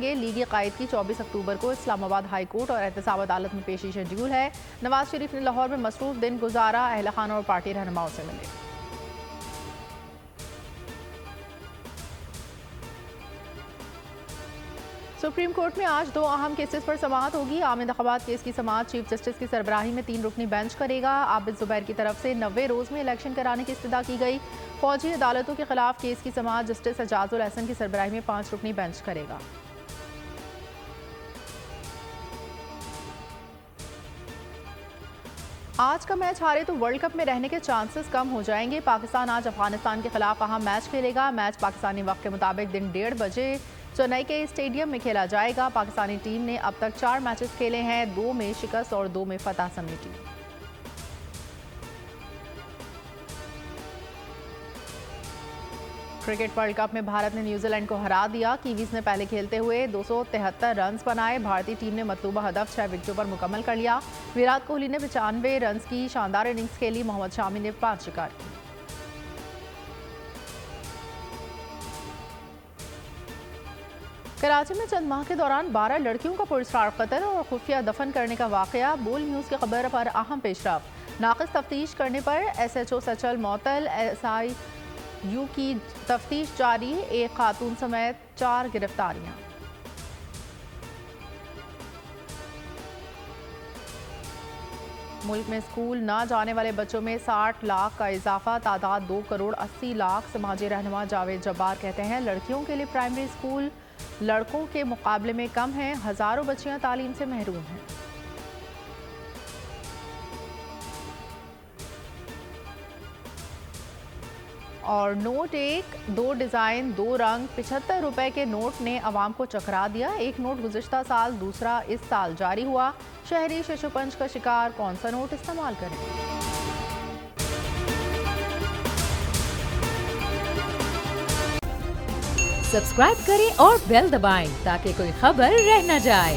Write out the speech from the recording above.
करेंगे। लीगी कायद की 24 अक्टूबर को इस्लामाबाद हाई कोर्ट और एहतसाब अदालत में पेशी शेड्यूल है। नवाज शरीफ ने लाहौर में मसरूफ दिन गुजारा, अहल खाना और पार्टी रहनुमाओं से मिले। सुप्रीम कोर्ट में आज 2 अहम केसेस पर समाअत होगी। आम इंतखाबात केस की समाअत चीफ जस्टिस की सरबराही में 3 रुकनी बेंच करेगा। आबिद जुबैर की तरफ से 90 रोज़ में इलेक्शन कराने की इस्तदा की गई। फौजी अदालतों के खिलाफ केस की समाअत जस्टिस एजाजुल अहसन की सरबराही में 5 रुकनी बेंच करेगा। आज का मैच हारे तो वर्ल्ड कप में रहने के चांसेस कम हो जाएंगे। पाकिस्तान आज अफगानिस्तान के खिलाफ अहम मैच खेलेगा। मैच पाकिस्तानी वक्त के मुताबिक दिन 1:30 बजे चेन्नई के स्टेडियम में खेला जाएगा। पाकिस्तानी टीम ने अब तक 4 मैचेस खेले हैं, 2 में शिकस्त और 2 में फतह समेटी। क्रिकेट वर्ल्ड कप में भारत ने न्यूजीलैंड को हरा दिया। कीवीज ने पहले खेलते हुए 273 रन बनाए। भारतीय टीम ने मतलूबा हदफ 6 विकेटों पर मुकम्मल कर लिया। विराट कोहली ने 95 रन की शानदार इनिंग्स खेली। मोहम्मद शामी ने 5 शिकार की। कराची में चंद माह के दौरान 12 लड़कियों का पुरस्कार कत्ल और खुफिया दफन करने का वाकया। बोल न्यूज़ की खबर पर अहम पेशरफ। नाक़िस तफ्तीश करने पर SHO सचल मौतल, SIU की तफ्तीश जारी। एक खातून समेत 4 गिरफ्तारियां। मुल्क में स्कूल ना जाने वाले बच्चों में 60 लाख का इजाफा, तादाद 2 करोड़ 80 लाख। समाजी रहनुमा जावेद जब्बार कहते हैं लड़कियों के लिए प्राइमरी स्कूल लड़कों के मुकाबले में कम है। हजारों बच्चियां तालीम से महरूम हैं। और नोट 1, 2 डिज़ाइन 2 रंग 75 रुपए के नोट ने अवाम को चकरा दिया। एक नोट गुज़िश्ता साल, दूसरा इस साल जारी हुआ। शहरी शिशुपंज का शिकार, कौन सा नोट इस्तेमाल करें। सब्सक्राइब करें और बेल दबाएं ताकि कोई खबर रह न जाए।